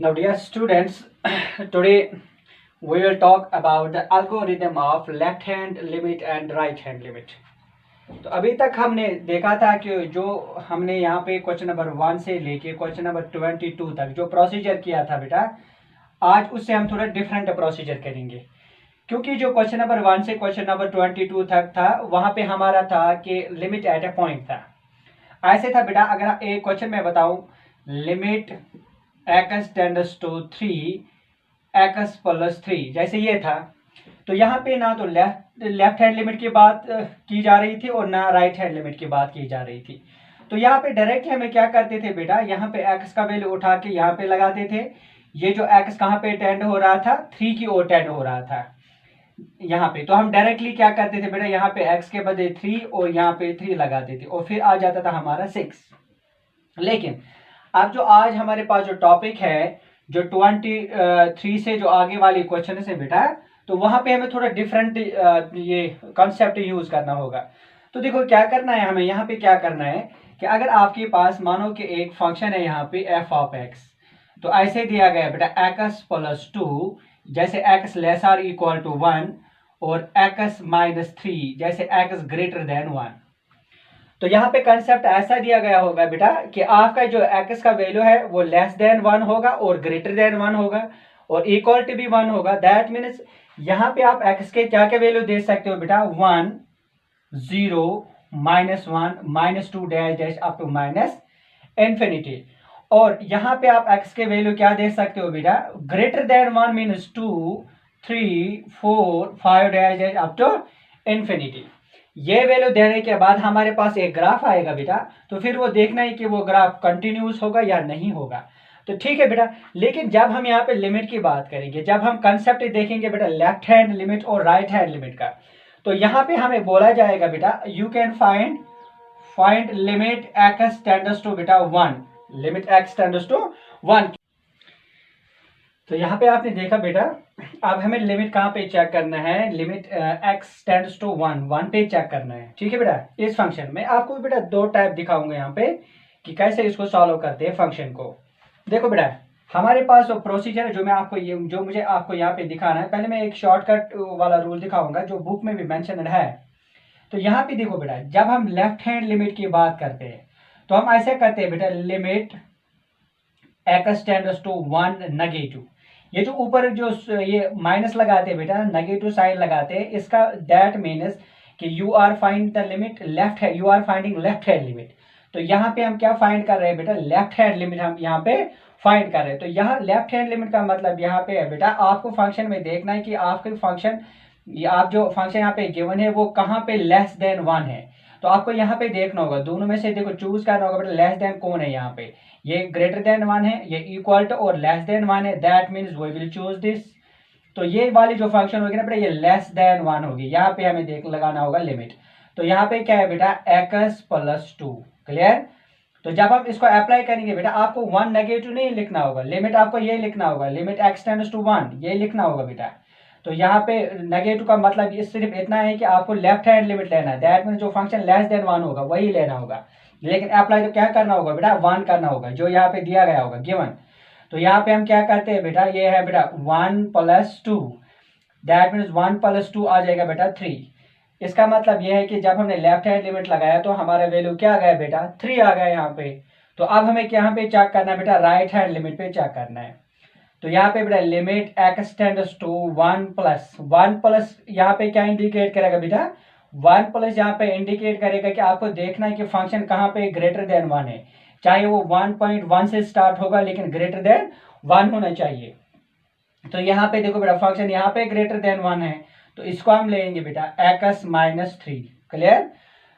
Now, dear students, today we will talk about the algorithm of left hand limit and right hand limit. तो अभी तक हमने देखा था कि जो हमने यहाँ पे क्वेश्चन नंबर 1 से लेके क्वेश्चन नंबर 22 तक जो प्रोसीजर किया था बेटा, आज उससे हम थोड़ा डिफरेंट प्रोसीजर करेंगे। क्योंकि जो क्वेश्चन नंबर 1 से क्वेश्चन नंबर 22 तक था, वहाँ पे हमारा था कि लिमिट एट ए पॉइंट था। ऐसे था बेटा, अगर एक क्वेश्चन मैं बताऊं, limit x tends to 3 x plus 3, जैसे ये था, तो यहाँ पे ना तो लेफ्ट हैंड लिमिट की बात की जा रही थी और ना राइट हैंड लिमिट की बात की जा रही थी। तो यहाँ पे डायरेक्टली हमें क्या करते थे बेटा, यहाँ पे x का वैल्यू उठा के यहाँ पे लगाते थे। ये जो x कहाँ पे टेंड हो रहा था, 3 की ओर टेंड हो रहा था यहाँ पे, तो हम डायरेक्टली क्या करते थे बेटा, यहाँ पे x के बदले 3 और यहाँ पे 3 लगाते थे और फिर आ जाता था हमारा 6। लेकिन अब जो आज हमारे पास जो टॉपिक है, जो 23 से जो आगे वाली क्वेश्चन है बेटा, तो वहां पे हमें थोड़ा डिफरेंट ये कॉन्सेप्ट यूज करना होगा। तो देखो क्या करना है हमें, यहाँ पे क्या करना है कि अगर आपके पास मानो कि एक फंक्शन है यहाँ पे f ऑफ x, तो ऐसे दिया गया बेटा x प्लस 2, जैसे x less or equal to 1 और x माइनस 3 जैसे x ग्रेटर देन 1। तो यहाँ पे कंसेप्ट ऐसा दिया गया होगा बेटा कि आपका जो x का वैल्यू है वो लेस देन 1 होगा और ग्रेटर देन 1 होगा और इक्वल टू भी 1 होगा। दैट मीन्स यहाँ पे आप x के क्या क्या वैल्यू दे सकते हो बेटा, 1, 0, -1, -2 dash dash up to minus infinity. और यहाँ पे आप x के वैल्यू क्या दे सकते हो बेटा, greater than 1 means 2, 3, 4, 5 dash dash up to infinity. ये वैल्यू देने के बाद हमारे पास एक ग्राफ आएगा बेटा, तो फिर वो देखना है कि वो ग्राफ कंटिन्यूस होगा या नहीं होगा। तो ठीक है बेटा, लेकिन जब हम यहाँ पे लिमिट की बात करेंगे, जब हम कंसेप्ट देखेंगे बेटा लेफ्ट हैंड लिमिट और राइट हैंड लिमिट का, तो यहाँ पे हमें बोला जाएगा बेटा you can find limit x tends to बेटा 1, लिमिट x टेंड्स टू 1। तो यहाँ पे आपने देखा बेटा, अब हमें लिमिट कहाँ पे चेक करना है, लिमिट x टेंड्स टू 1 पे चेक करना है। ठीक है बेटा, इस फंक्शन में आपको बेटा दो टाइप दिखाऊंगा यहाँ पे कि कैसे इसको सॉल्व करते हैं फंक्शन को। देखो बेटा, हमारे पास वो प्रोसीजर है जो मैं आपको जो मुझे आपको यहाँ पे दिखाना है। पहले मैं एक शॉर्टकट वाला रूल दिखाऊंगा जो बुक में भी मेंशन है। तो यहाँ पे देखो बेटा, जब हम लेफ्ट हैंड लिमिट की बात करते हैं तो हम ऐसे करते हैं बेटा, limit x tends to 1 negative. ये जो ऊपर जो ये माइनस लगाते हैं बेटा, नेगेटिव साइन लगाते हैं, इसका दैट मीन्स कि you are find the limit left है, you are finding left hand limit. तो यहाँ पे हम क्या फाइंड कर रहे हैं बेटा, लेफ्ट हैंड लिमिट हम यहाँ पे फाइंड कर रहे हैं। तो यहाँ लेफ्ट हैंड लिमिट का मतलब यहाँ पे है बेटा, आपको फंक्शन में देखना है कि आपके फंक्शन, आप जो फंक्शन यहाँ पे गिवन है वो कहाँ पे लेस देन 1 है। तो आपको यहाँ पे देखना होगा, दोनों में से देखो चूज करना होगा बेटा, लेस देन कौन है यहाँ पे, ये ग्रेटर देन 1 है, ये इक्वल टू और लेस देन 1 है। That means we will choose this. तो ये वाली जो फंक्शन होगी ना बेटा, ये लेस देन 1 होगी। यहाँ पे हमें देख लगाना होगा लिमिट। तो यहाँ पे क्या है बेटा, x प्लस 2। क्लियर। तो जब हम इसको अप्लाई करेंगे बेटा, आपको 1 नेगेटिव नहीं लिखना होगा, लिमिट आपको ये लिखना होगा, लिमिट x टेंड्स टू 1 ये लिखना होगा बेटा। तो यहाँ पे नेगेटिव का मतलब ये सिर्फ इतना है कि आपको लेफ्ट हैंड लिमिट लेना है। दैट मीन्स जो फंक्शन लेस देन 1 होगा वही लेना होगा, लेकिन अप्लाई तो क्या करना होगा बेटा, 1 करना होगा जो यहाँ पे दिया गया होगा गिवन। तो यहाँ पे हम क्या करते हैं बेटा, ये है बेटा 1 प्लस 2, दैट मीन्स 1 प्लस 2 आ जाएगा बेटा 3। इसका मतलब यह है कि जब हमने लेफ्ट हैंड लिमिट लगाया तो हमारा वैल्यू क्या आ गया बेटा, 3 आ गया यहाँ पे। तो अब हमें यहाँ पे चेक करना है बेटा, राइट हैंड लिमिट पे चेक करना है। तो यहाँ पे बेटा limit x tends to 1 plus यहाँ पे क्या इंडिकेट करेगा बेटा, 1 प्लस यहाँ पे इंडिकेट करेगा कि आपको देखना है कि फंक्शन कहाँ पे ग्रेटर देन 1 है। चाहे वो 1.1 से स्टार्ट होगा लेकिन ग्रेटर देन 1 होना चाहिए। तो यहाँ पे देखो बेटा, फंक्शन यहाँ पे ग्रेटर देन 1 है, तो इसको हम लेंगे बेटा x माइनस 3। क्लियर।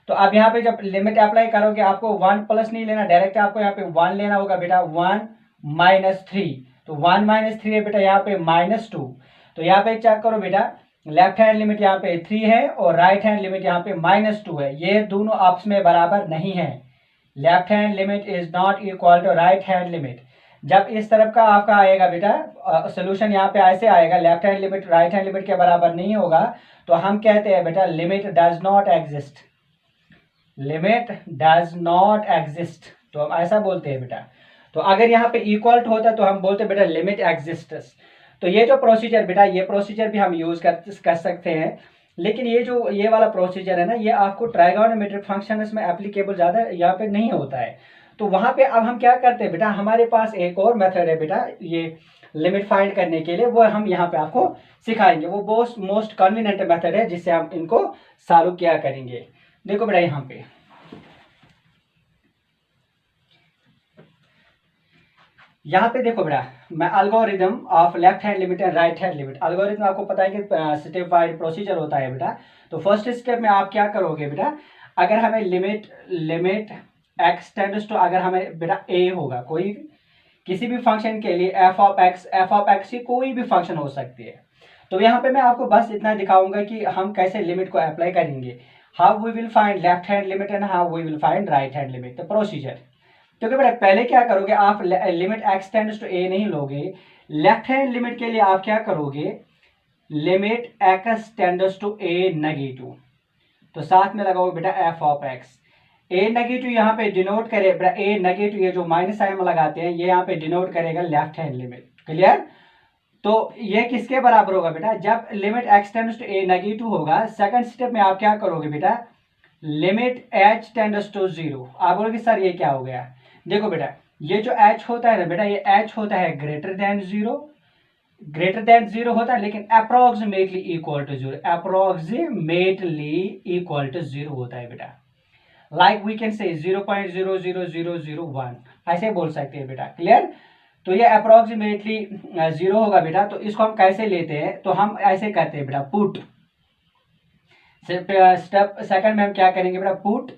तो अब यहाँ पे जब लिमिट अप्लाई करोगे आपको 1 प्लस नहीं लेना, डायरेक्ट आपको यहाँ पे 1 लेना होगा बेटा, 1 माइनस 3। तो 1 माइनस 3 है बेटा यहाँ पे -2। तो यहाँ पे चेक करो बेटा, लेफ्ट हैंड लिमिट यहाँ पे 3 है और राइट हैंड लिमिट यहाँ पे -2 है। ये दोनों आपस में बराबर नहीं है। Left hand limit is not equal to right hand limit. जब इस तरफ का आपका आएगा बेटा सोल्यूशन, यहाँ पे ऐसे आएगा, left hand limit right hand limit के बराबर नहीं होगा, तो हम कहते हैं बेटा limit does not exist, limit does not exist. तो हम ऐसा बोलते हैं बेटा। तो अगर यहाँ पे इक्वल टू होता तो हम बोलते बेटा लिमिट एग्जिस्ट्स। तो ये जो प्रोसीजर बेटा, ये प्रोसीजर भी हम यूज कर सकते हैं, लेकिन ये वाला प्रोसीजर है ना, ये आपको ट्राइगोनोमेट्रिक फंक्शंस में एप्लीकेबल ज्यादा यहाँ पे नहीं होता है। तो वहां पे अब हम क्या करते हैं बेटा, हमारे पास एक और मेथड है बेटा ये लिमिट फाइंड करने के लिए, वो हम यहाँ पे आपको सिखाएंगे। वो मोस्ट कन्वीनियंट मेथड है जिससे हम इनको सॉल्व किया करेंगे। देखो बेटा यहाँ पे देखो बेटा, मैं algorithm of left hand limit and right hand limit. Algorithm आपको पता है कि स्टेप वाइज प्रोसीजर होता है बेटा। तो फर्स्ट स्टेप में आप क्या करोगे बेटा, अगर हमें लिमिट एक्स टेंड्स टू, अगर हमें बेटा ए होगा, कोई किसी भी फंक्शन के लिए एफ ऑफ एक्स की कोई भी फंक्शन हो सकती है। तो यहाँ पे मैं आपको बस इतना दिखाऊंगा कि हम कैसे लिमिट को अप्लाई करेंगे, how we will find left hand limit and how we will find right hand limit. The procedure, क्योंकि बेटा पहले क्या करोगे आप, limit x tends to a नहीं लोगे, लेफ्ट हैंड लिमिट के लिए आप क्या करोगे, limit x tends to a negative, तो साथ में लगाओगे बेटा f of x. A negative यहाँ पे डिनोट करे बेटा, ए नेगेटिव ये जो माइनस साइन में लगाते हैं ये यहाँ पे डिनोट करेगा लेफ्ट हैंड लिमिट। क्लियर? तो ये किसके बराबर होगा बेटा, जब limit x tends to a negative होगा, सेकंड स्टेप में आप क्या करोगे बेटा, limit h tends to zero. आप बोलोगे सर ये क्या हो गया, देखो बेटा ये जो h होता है ना बेटा, ये h होता है ग्रेटर देन जीरो होता है, लेकिन approximately equal to zero, approximately equal to zero होता है बेटा। लाइक वी कैन से 0.00001 ऐसे बोल सकते हैं बेटा। क्लियर? तो ये अप्रोक्सीमेटली जीरो होगा बेटा। तो इसको हम कैसे लेते हैं, तो हम ऐसे करते हैं बेटा, पुट स्टेप सेकंड में हम क्या करेंगे बेटा, पुट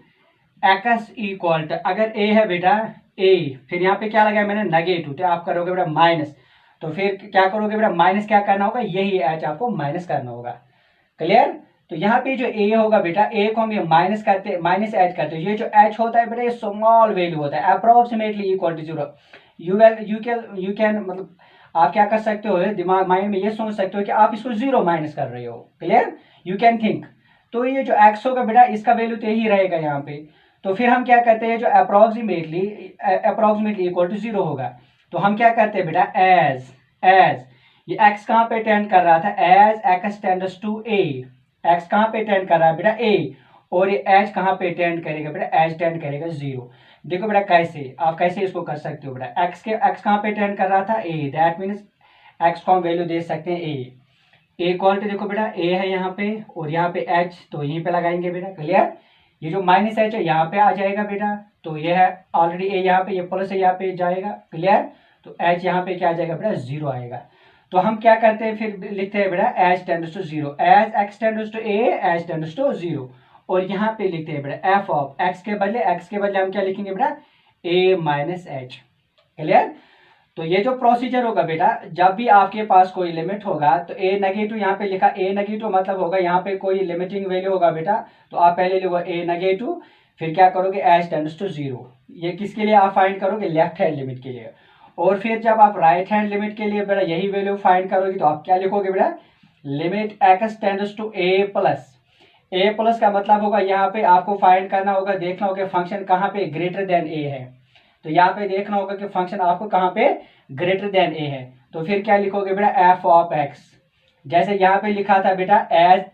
एक्स इक्वल टू, अगर ए है बेटा ए, फिर यहाँ पे क्या लगाया मैंने नेगेटिव, तो आप करोगे बेटा माइनस, तो फिर क्या करोगे बेटा, माइनस क्या करना होगा, यही एच आपको माइनस करना होगा। क्लियर? तो यहाँ पे जो ए होगा बेटा, ए को हम ये माइनस एच करते हैं, ये जो एच होता है बेटा ये स्मॉल वैल्यू होता है, approximately equal to zero. You can मतलब आप क्या कर सकते हो, दिमाग माइंड में ये सोच सकते हो कि आप इसको जीरो माइनस कर रहे हो। क्लियर? You can think. तो ये जो एक्स होगा बेटा इसका वैल्यू तो यही रहेगा यहाँ पे। तो फिर हम क्या करते हैं, जो अप्रोक्सीमेटली इक्वल टू जीरो होगा, तो हम क्या करते हैं बेटा, एज ये एक्स कहाँ पे टेंड कर रहा था, as x tends to a, x कहाँ पे टेंड कर रहा है बेटा ए, और ये एच कहाँ पे टेंड करेगा बेटा, एच टेंड करेगा जीरो। देखो बेटा कैसे आप कैसे इसको कर सकते हो बेटा, एक्स कहाँ पे टेंड कर रहा था ए, दैट मीन्स एक्स को हम वैल्यू दे सकते हैं ए इक्वल टू, देखो बेटा ए है यहाँ पे और यहाँ पे एच, तो यहीं पे लगाएंगे बेटा। क्लियर? ये जो माइनस एच है यहाँ पे आ जाएगा बेटा, तो ये है ऑलरेडी ए यहाँ पे, ये प्लस है यहाँ पे जाएगा। क्लियर? तो एच यहाँ पे क्या आ जाएगा बेटा, जीरो आएगा। तो हम क्या करते हैं, फिर लिखते हैं बेटा h tends to zero, as x tends to a, h tends to zero, और यहाँ पे लिखते हैं बेटा एफ ऑफ एक्स के बदले हम क्या लिखेंगे बेटा, ए माइनस एच। क्लियर? तो ये जो प्रोसीजर होगा बेटा, जब भी आपके पास कोई लिमिट होगा, तो ए नेगेटिव यहाँ पे लिखा, ए नेगेटिव मतलब होगा यहाँ पे कोई लिमिटिंग वैल्यू होगा बेटा, तो आप पहले लिखो ए नेगेटिव, फिर क्या करोगे एच टेंड्स टू जीरो। ये किसके लिए आप फाइंड करोगे, लेफ्ट हैंड लिमिट के लिए। और फिर जब आप राइट हैंड लिमिट के लिए बेटा यही वैल्यू फाइंड करोगे, तो आप क्या लिखोगे बेटा, limit x tends to a plus का मतलब होगा यहाँ पे आपको फाइंड करना होगा, देखना होगा फंक्शन कहाँ पे ग्रेटर देन ए है। तो यहाँ पे देखना होगा कि फंक्शन आपको कहाँ पे ग्रेटर देन ए है। तो फिर क्या लिखोगे बेटा, एफ ऑफ एक्स, जैसे यहाँ पे लिखा था बेटा एज,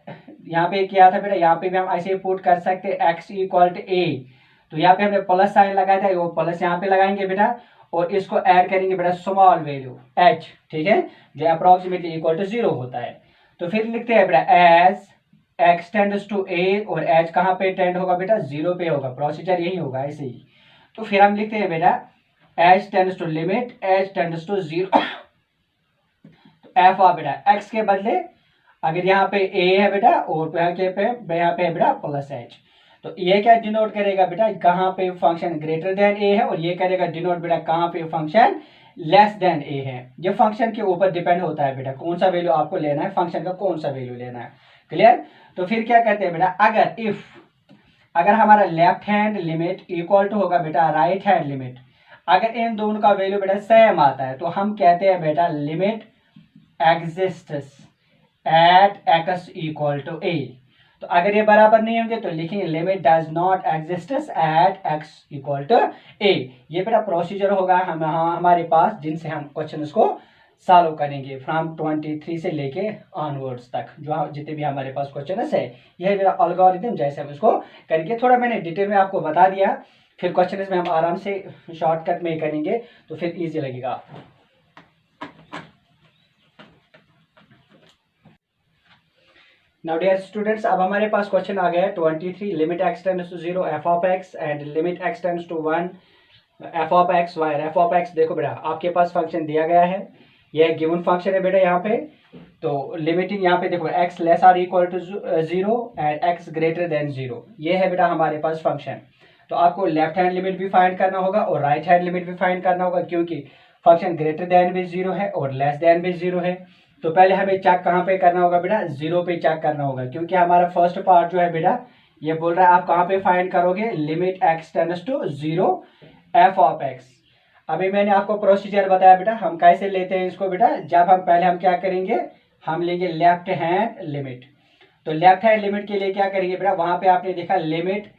यहाँ पे किया था बेटा, यहाँ पे भी हम ऐसे पुट कर सकते हैं एक्स इक्वल टू ए, तो यहाँ पे हमने प्लस साइन लगाया था, वो प्लस यहाँ पे लगाएंगे बेटा, और इसको ऐड करेंगे बेटा स्मॉल वैल्यू एच, ठीक है, जो अप्रोक्सीमेटली इक्वल टू जीरो होता है। तो फिर लिखते हैं बेटा एज एक्स टेंड्स टू ए, और एच कहाँ पे टेंड होगा बेटा, जीरो पे होगा, प्रोसीजर यही होगा ऐसे ही। तो फिर हम लिखते हैं बेटा h tends to limit h tends to zero, तो एफ ऑफ बेटा एक्स के बदले अगर यहाँ पे ए है बेटा और यहाँ पे है बेटा प्लस एच, तो ये क्या डिनोट करेगा बेटा, कहाँ पे फंक्शन ग्रेटर देन ए है, और ये करेगा डिनोट बेटा कहाँ पे फंक्शन लेस देन ए है। ये फंक्शन के ऊपर डिपेंड होता है बेटा, कौन सा वैल्यू आपको लेना है, फंक्शन का कौन सा वैल्यू लेना है। क्लियर? तो फिर क्या कहते हैं बेटा, अगर हमारा left hand limit equal to होगा बेटा राइट हैंड लिमिट, अगर इन दोनों का वैल्यू बेटा सेम आता है, तो हम कहते हैं बेटा limit exists at X equal to A. तो अगर ये बराबर नहीं होंगे तो लिखेंगे limit does not exist at x equal to a। ये बेटा प्रोसीजर होगा हमारे पास जिनसे हम क्वेश्चन को सॉल्व करेंगे फ्रॉम 23 से लेके ऑनवर्ड्स तक जो जितने भी हमारे पास क्वेश्चन है। यह मेरा एल्गोरिथम जैसे हम इसको करेंगे। थोड़ा मैंने डिटेल में आपको बता दिया, फिर क्वेश्चन में हम आराम से शॉर्टकट में करेंगे तो फिर इजी लगेगा आपको। नाउ डियर स्टूडेंट्स, अब हमारे पास क्वेश्चन आ गया 23 limit x tends to 0 f of x and limit x tends to 1 f of x where f of x। देखो बेटा आपके पास फंक्शन दिया गया है, यह गिवन फंक्शन है बेटा यहाँ पे। तो लिमिटिंग यहाँ पे देखो x less or equal to 0 and x greater than 0, ये है बेटा हमारे पास फंक्शन। तो आपको लेफ्ट हैंड लिमिट भी फाइंड करना होगा और राइट हैंड लिमिट भी फाइंड करना होगा, क्योंकि फंक्शन ग्रेटर देन भी 0 है और लेस देन भी 0 है। तो पहले हमें चेक कहाँ पे करना होगा बेटा, 0 पे चेक करना होगा, क्योंकि हमारा फर्स्ट पार्ट जो है बेटा ये बोल रहा है आप कहाँ पे फाइंड करोगे, limit x tends to 0 f of x। अभी मैंने आपको प्रोसीजर बताया बेटा हम कैसे लेते हैं इसको बेटा। जब हम पहले हम क्या करेंगे, हम लेंगे लेफ्ट हैंड लिमिट। तो लेफ्ट हैंड लिमिट के लिए क्या करेंगे बेटा, वहां पे आपने देखा limit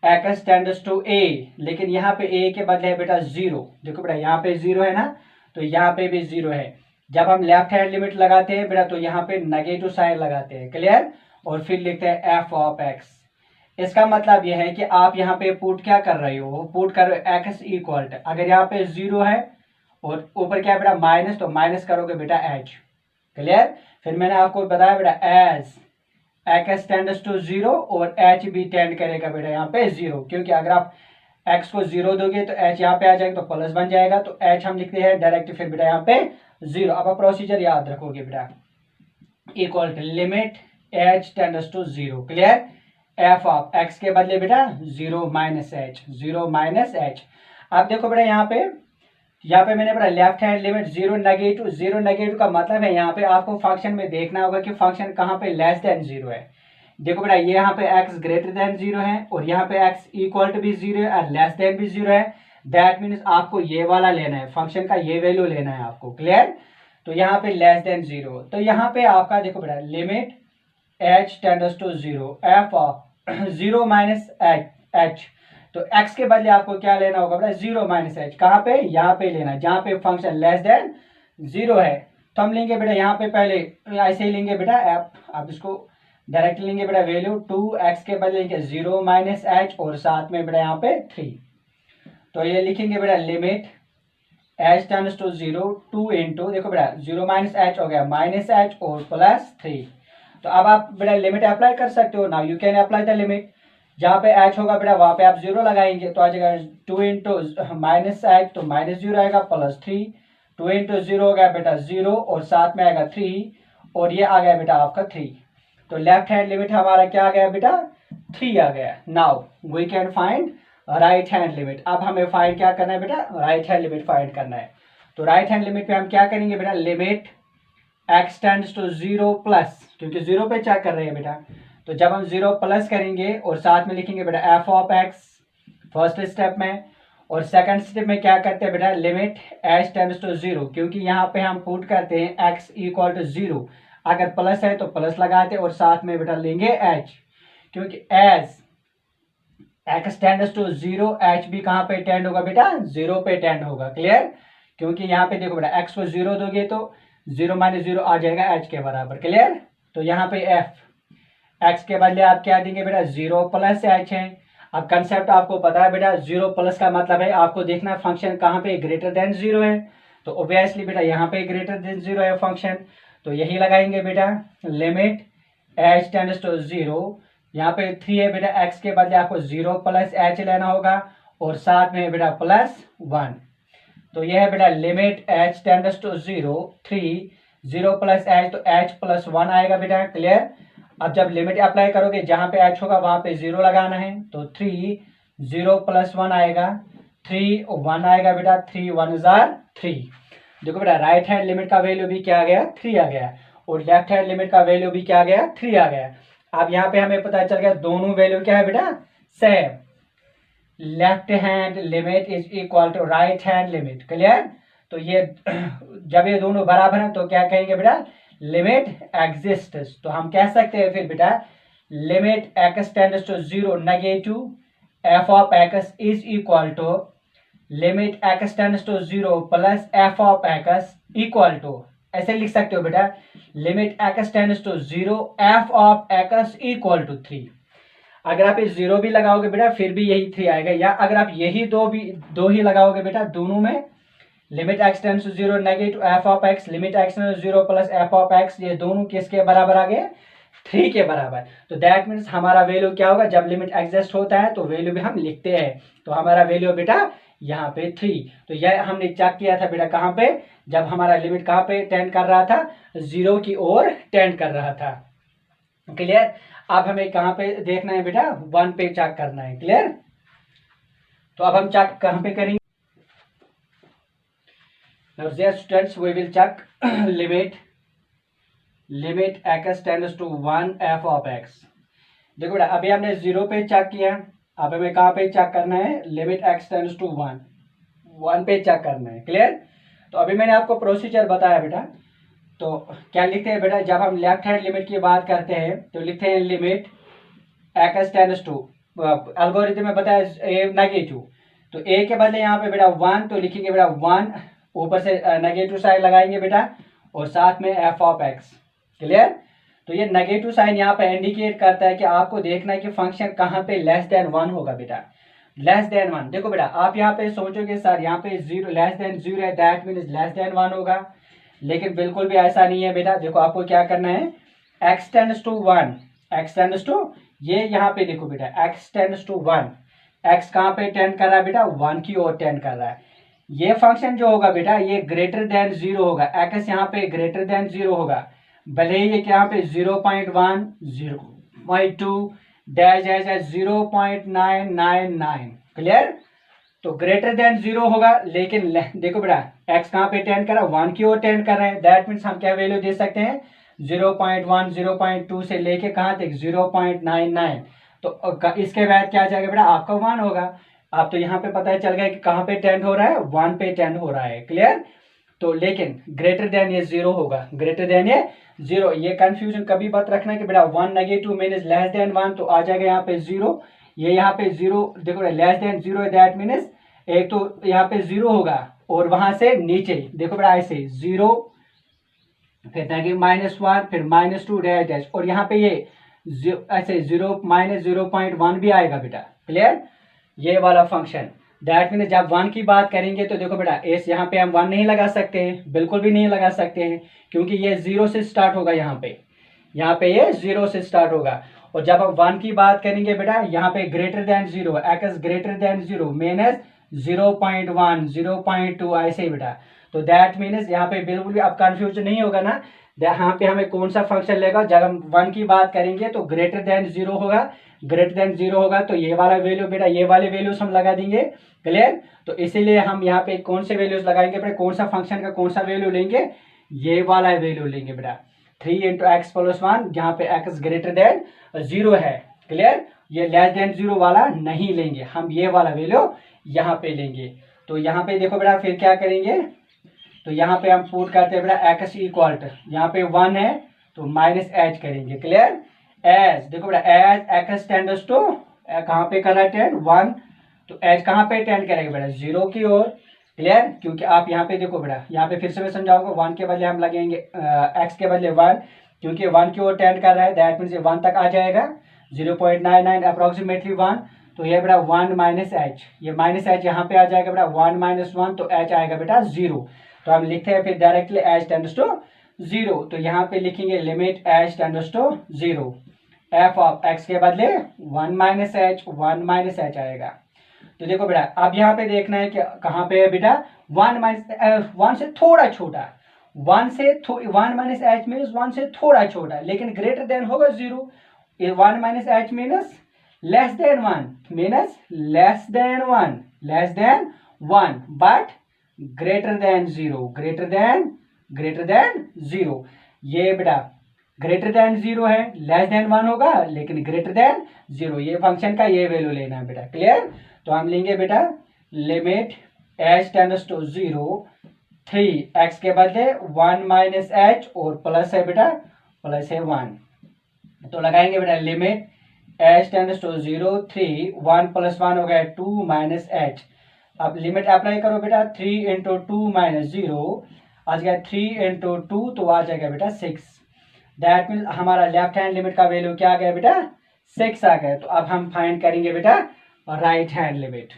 x tends to a, लेकिन यहाँ पे a के बदले है बेटा 0। देखो बेटा यहाँ पे 0 है ना, तो यहाँ पे भी 0 है। जब हम लेफ्ट हैंड लिमिट लगाते हैं बेटा तो यहाँ पे नेगेटिव साइन लगाते हैं, क्लियर, और फिर लिखते हैं f ऑफ x। इसका मतलब यह है कि आप यहाँ पे पुट क्या कर रहे हो, पुट कर रहे हो x इक्वल टू, अगर यहाँ पे 0 है और ऊपर क्या बेटा माइनस, तो माइनस करोगे बेटा h, क्लियर। फिर मैंने आपको बताया बेटा एज x टेंड्स टू 0 और h भी टेंड करेगा बेटा यहाँ पे 0, क्योंकि अगर आप x को 0 दोगे तो h यहाँ पे आ जाएगा तो प्लस बन जाएगा, तो h हम लिखते हैं डायरेक्ट फिर बेटा यहाँ पे 0। अब आप प्रोसीजर याद रखोगे बेटा, equal to limit h tends to 0, clear, f of x के बदले बेटा 0 माइनस h, 0 माइनस h। अब देखो बेटा यहाँ पे मैंने बेटा left hand limit 0 negative, 0 negative का मतलब है यहाँ पे आपको फंक्शन में देखना होगा कि फंक्शन कहाँ पे लेस देन 0 है। देखो बेटा ये यहाँ पे x ग्रेटर देन 0 है और यहाँ पे x इक्वल टू भी 0 है और लेस देन भी 0 है। दैट मीन्स आपको ये वाला लेना है, फंक्शन का ये वैल्यू लेना है आपको, क्लियर। तो यहाँ पे लेस देन 0, तो यहाँ पे आपका देखो बेटा limit h tends to 0 f of 0 minus h। तो x के बदले आपको क्या लेना होगा बेटा 0 माइनस h, कहाँ पे, यहाँ पे लेना, जहाँ पे फंक्शन लेस देन 0 है। तो हम लेंगे बेटा यहाँ पे पहले ऐसे ही लेंगे बेटा आप इसको डायरेक्ट लेंगे बेटा वैल्यू 2x के बदले लेंगे 0 माइनस h और साथ में बेटा यहाँ पे 3। तो ये लिखेंगे बेटा limit h tends to 0 2 into, देखो बेटा 0 माइनस h हो गया माइनस h और प्लस 3। तो अब आप बेटा लिमिट अप्लाई कर सकते हो, now you can apply the limit. जहाँ पे h होगा बेटा वहां पे आप 0 लगाएंगे तो आ जाएगा 2 इंटू माइनस h, तो माइनस 0 आएगा प्लस 3, 2 इंटू 0 हो गया बेटा 0 और साथ में आएगा 3 और ये आ गया बेटा आपका 3। तो लेफ्ट हैंड लिमिट हमारा क्या आ गया बेटा 3 आ गया। Now we can find right hand limit. अब हमें फाइंड क्या करना है बेटा, राइट हैंड लिमिट फाइंड करना है। तो राइट हैंड लिमिट पे हम क्या करेंगे बेटा, limit x tends to 0 plus, क्योंकि 0 पे चेक कर रहे हैं बेटा, तो जब हम 0 प्लस करेंगे और साथ में लिखेंगे बेटा f of x first step में, और सेकंड स्टेप में क्या करते हैं बेटा लिमिट h टेंड्स टू 0, क्योंकि यहाँ पे हम पुट करते हैं x इक्वल टू 0, अगर प्लस है तो प्लस लगाते और साथ में बेटा लेंगे h, क्योंकि as x tends to 0 h भी कहाँ पे टेंड होगा बेटा 0 पे टेंड होगा, क्लियर। क्योंकि यहाँ पे देखो बेटा x को 0 दोगे तो 0 माइनस 0 आ जाएगा h के बराबर, क्लियर। तो यहाँ पे x के बदले आप क्या देंगे बेटा 0 प्लस h है। अब कंसेप्ट आपको पता है बेटा, 0 प्लस का मतलब है आपको देखना फंक्शन कहाँ पे ग्रेटर देन 0 है, तो ऑब्वियसली बेटा यहाँ पे ग्रेटर देन 0 है फंक्शन, तो यही लगाएंगे बेटा लिमिट h टेंड्स टू 0। यहाँ पे 3 है बेटा, x के बदले आपको 0 प्लस h लेना होगा और साथ में बेटा प्लस 1। तो यह है बेटा limit h tends to 0 3 0 plus h, तो h प्लस 1 आएगा बेटा, क्लियर। अब जब लिमिट अप्लाई करोगे जहां पे h होगा वहां पे 0 लगाना है, तो 3 0 प्लस 1 आएगा 3 1 आएगा बेटा, 3 1 जार 3। देखो बेटा राइट हैंड लिमिट का वैल्यू भी क्या आ गया 3 आ गया और लेफ्ट हैंड लिमिट का वैल्यू भी क्या आ गया 3 आ गया। अब यहाँ पे हमें पता चल गया दोनों वैल्यू क्या है बेटा same, left hand limit is equal to right hand limit, clear. तो ये जब ये दोनों बराबर हैं तो क्या कहेंगे बेटा लिमिट एग्जिस्ट्स। तो हम कह सकते हैं फिर बेटा limit x tends to 0 negative f of x is equal to limit x tends to 0 plus f of x equal to, ऐसे लिख सकते हो बेटा, limit x tends to 0 f of x equal to 3। अगर आप इस 0 भी लगाओगे बेटा फिर भी यही 3 आएगा, या अगर आप यही दो ही लगाओगे बेटा दोनों में, limit x tends to 0 negative f of x, limit x tends to 0 plus f of x, ये दोनों किसके बराबर आ गए? 3 के बराबर। तो दैट मीन्स हमारा वैल्यू क्या होगा? जब लिमिट एग्जिस्ट होता है तो वैल्यू भी हम लिखते हैं, तो हमारा वैल्यू बेटा यहाँ पे 3। तो यह हमने चेक किया था बेटा कहाँ पे? जब हमारा लिमिट कहाँ पे टेंड कर रहा था? 0 की ओर टेंड कर रहा था। क्लियर? अब हमें कहाँ पे देखना है बेटा? 1 पे चेक करना है। क्लियर? तो अब हम चेक कहाँ पे करेंगे? Now dear students, we will check limit x tends to 1 f of x। देखो बेटा अभी हमने 0 पे चेक किया, अब हमें कहाँ पे चेक करना है? लिमिट x टेंड्स टू 1 पे चेक करना है। क्लियर? तो अभी मैंने आपको प्रोसीजर बताया बेटा, तो क्या लिखते हैं बेटा? जब हम लेफ्ट हैंड लिमिट की बात करते हैं तो लिखते हैं limit x tends to, algorithm में बताया नेगेटिव, तो a के बदले यहाँ पे बेटा 1, तो लिखेंगे बेटा 1, ऊपर से नेगेटिव साइन लगाएंगे बेटा और साथ में एफ ऑफ एक्स। क्लियर? तो ये नेगेटिव साइन यहाँ पे इंडिकेट करता है कि आपको देखना है कि फंक्शन कहाँ पे लेस देन 1 होगा बेटा, लेस देन 1। देखो बेटा आप यहाँ पे सोचोगे सर यहाँ पे 0 लेस देन 0 है, दैट मीन्स लेस देन 1 होगा, लेकिन बिल्कुल भी ऐसा नहीं है बेटा। देखो आपको क्या करना है? x tends to 1, x tends to, ये यहाँ पे देखो बेटा x टेंड्स टू 1, x कहाँ पे टेंड कर रहा है बेटा? 1 की ओर टेंड कर रहा है। ये फंक्शन जो होगा बेटा ये ग्रेटर देन 0 होगा, x यहाँ पे ग्रेटर देन 0 होगा, भले ही ये यहाँ पे 0.1 0.2 डैश डैश 0.999। क्लियर? तो ग्रेटर देन 0 होगा, लेकिन देखो बेटा x कहाँ पे टेंड कर रहा है? 1 की ओर टेंड कर रहा है, दैट मीन्स हम क्या वैल्यू दे सकते हैं? 0.1 0.2 से लेके कहाँ तक? 0.99। तो इसके बाद क्या आ जाएगा बेटा? आपका 1 होगा। आप तो यहाँ पे पता चल गया कि कहाँ पे टेंड हो रहा है? 1 पे टेंड हो रहा है। क्लियर? तो लेकिन ग्रेटर देन ये 0 होगा, ग्रेटर देन ये 0। ये कंफ्यूजन कभी बात रखना कि बेटा 1 नेगेटिव मीन्स लेस देन 1, तो आ जाएगा यहाँ पे 0, ये यहाँ पे 0, देखो लेस देन 0 है, दैट मीन्स एक तो यहाँ पे 0 होगा और वहां से नीचे देखो बेटा ऐसे 0, फिर -1, फिर -2 डैश डैश, और यहाँ पे ये ऐसे 0 -0.1 भी आएगा बेटा। क्लियर? ये वाला फंक्शन, दैट मीन जब 1 की बात करेंगे तो देखो बेटा एस यहाँ पे हम 1 नहीं लगा सकते हैं, बिल्कुल भी नहीं लगा सकते हैं, क्योंकि ये 0 से स्टार्ट होगा, यहाँ पे ये 0 से स्टार्ट होगा। और जब हम 1 की बात करेंगे बेटा यहाँ पे greater than 0, x greater than 0 मीनस 0.1 0.2 ऐसे ही बेटा। तो दैट मीन्स यहाँ पे बिल्कुल भी अब कंफ्यूजन नहीं होगा ना, यहाँ पे हमें कौन सा फंक्शन लेगा। जब हम 1 की बात करेंगे तो ग्रेटर देन 0 होगा, ग्रेटर देन 0 होगा तो ये वाला वैल्यू बेटा, ये वाले वैल्यूज हम लगा देंगे। क्लियर? तो इसीलिए हम यहाँ पे कौन से वैल्यूज लगाएंगे बेटा? कौन सा फंक्शन का कौन सा वैल्यू लेंगे? ये वाला वैल्यू लेंगे बेटा, 3 × x + 1, जहाँ पे x ग्रेटर देन 0 है। क्लियर? ये लेस देन 0 वाला नहीं लेंगे, हम ये वाला वैल्यू यहाँ पे लेंगे। तो यहाँ पे देखो बेटा फिर क्या करेंगे, तो यहाँ पे हम पुट करते हैं बेटा x इक्वल टू, यहाँ पे 1 है तो -h करेंगे। क्लियर? एज देखो बेटा एज x टेंड्स टू कहाँ पे कर रहा है टेंड? 1, तो एज कहाँ पे टेंड करेंगे बेटा? 0 की ओर। क्लियर? क्योंकि आप यहाँ पे देखो बेटा, यहाँ पे फिर से मैं समझाऊंगा, 1 के बदले हम लगेंगे x के बदले 1, क्योंकि 1 की ओर टेंड कर रहा है, दैट मीन्स ये 1 तक आ जाएगा, 0.99 अप्रोक्सीमेटली 1। तो ये बेटा 1 -h, ये -h यहाँ पे आ जाएगा बेटा 1 - 1, तो h आएगा बेटा 0। तो हम लिखते हैं फिर डायरेक्टली h टेंड्स टू 0, तो यहाँ पे लिखेंगे limit h tends to 0, f of x के बदले 1 - h आएगा। तो देखो बेटा अब यहाँ पे देखना है कि कहाँ पे है बेटा? 1 से थोड़ा छोटा, 1 -h मीन्स 1 से थोड़ा छोटा, लेकिन ग्रेटर देन होगा 0। 1 -h means less than 1 means less than 1 but greater than 0, greater than 0। ये बेटा ग्रेटर देन 0 है, लेस देन 1 होगा, लेकिन ग्रेटर देन 0, ये फंक्शन का ये वैल्यू लेना है बेटा। क्लियर? तो हम लेंगे बेटा limit h tends to 0, 3 x के बदले 1 - h और प्लस है बेटा, प्लस है 1। तो लगाएंगे बेटा लिमिट एच टेंड्स टू 0 3 1 + 1 हो गया 2 - h। अब लिमिट अप्लाई करो बेटा 3 × 2 - 0 आ जाएगा 3 × 2 तो आ जाएगा बेटा 6। दैट मीन्स हमारा लेफ्ट हैंड लिमिट का वैल्यू क्या आ गया बेटा 6 आ गया। तो अब हम फाइंड करेंगे बेटा राइट हैंड लिमिट,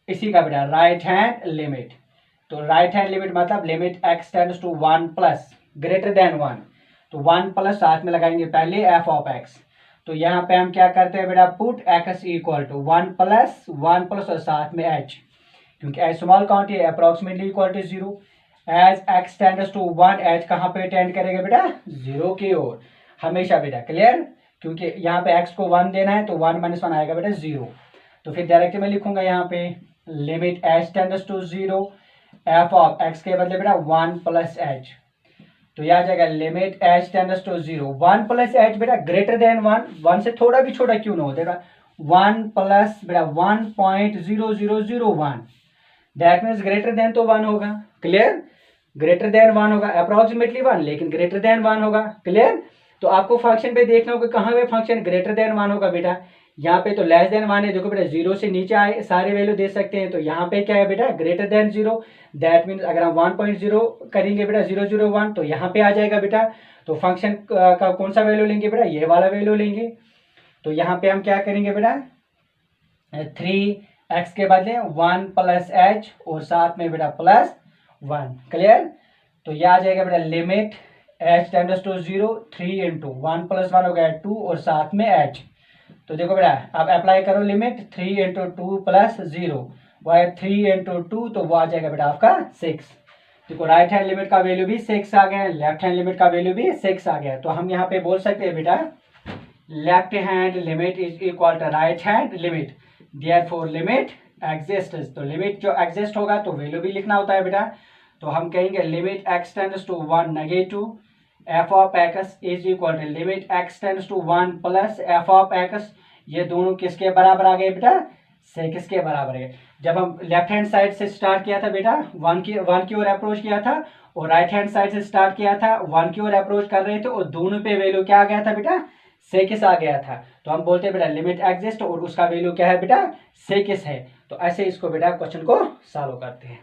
इसी का बेटा राइट हैंड लिमिट। तो राइट हैंड लिमिट मतलब limit x tends to 1 plus greater than 1, तो 1 प्लस साथ में लगाएंगे पहले f ऑफ x। तो यहाँ पे हम क्या करते हैं बेटा put x equal to 1 plus और साथ में h, क्योंकि h स्मॉल क्वांटिटी है approximately equal to 0। As x tends to 1 h कहाँ पे टेंड करेगा बेटा 0 की ओर हमेशा बेटा, क्लियर। क्योंकि यहाँ पे x को 1 देना है तो 1 - 1 आएगा बेटा 0। तो फिर डायरेक्ट में लिखूंगा यहाँ पे limit h tends to 0 f of x के बदले बेटा 1 प्लस h। तो यह आ जाएगा limit h tends to 0 1 plus h बेटा ग्रेटर देन 1, 1 से थोड़ा भी छोटा क्यों ना हो बेटा 1 प्लस बेटा 1.0001, दैट मीन्स ग्रेटर देन तो 1 होगा, क्लियर। ग्रेटर देन 1 होगा अप्रोक्सीमेटली 1 लेकिन ग्रेटर देन 1 होगा, क्लियर। तो आपको फंक्शन पे देखना होगा कहाँ पे फंक्शन ग्रेटर देन 1 होगा बेटा। यहाँ पे तो लेस देन 1 है, देखो बेटा 0 से नीचे आए सारे वैल्यू दे सकते हैं। तो यहाँ पे क्या है बेटा ग्रेटर देन 0, दैट मीन्स अगर हम 1.0 करेंगे बेटा 001 तो यहाँ पे आ जाएगा बेटा। तो फंक्शन का कौन सा वैल्यू लेंगे बेटा ये वाला वैल्यू लेंगे। तो यहाँ पे हम क्या करेंगे बेटा 3x के बदले 1 प्लस h और साथ में बेटा प्लस 1, क्लियर। तो यह आ जाएगा बेटा लिमिट h टेंड्स टू 0 3 × 1 + 1 हो गया 2 और साथ में h। तो देखो बेटा अब अप्लाई करो लिमिट 3 × 2 + 0 वो है 3 × 2 तो वो आ जाएगा बेटा आपका 6। देखो राइट हैंड लिमिट का वैल्यू भी 6 आ गया, लेफ्ट हैंड लिमिट का वैल्यू भी 6 आ गया। तो हम यहाँ पे बोल सकते हैं बेटा left hand limit is equal to right hand limit, therefore limit exists. तो लिमिट जो एग्जिस्ट होगा तो वैल्यू भी लिखना होता है बेटा। तो हम कहेंगे limit x tends to 1 negative f of x is equal to limit x tends to 1 plus f of x। ये दोनों किसके बराबर आ गए बेटा 6 के बराबर है। जब हम लेफ्ट हैंड साइड से स्टार्ट किया था बेटा 1 की ओर अप्रोच किया था और राइट हैंड साइड से स्टार्ट किया था 1 की ओर अप्रोच कर रहे थे और दोनों पे वैल्यू क्या आ गया था बेटा 6 आ गया था। तो हम बोलते हैं बेटा लिमिट एग्जिस्ट और उसका वैल्यू क्या है बेटा 6 है। तो ऐसे इसको बेटा क्वेश्चन को सॉल्व करते हैं।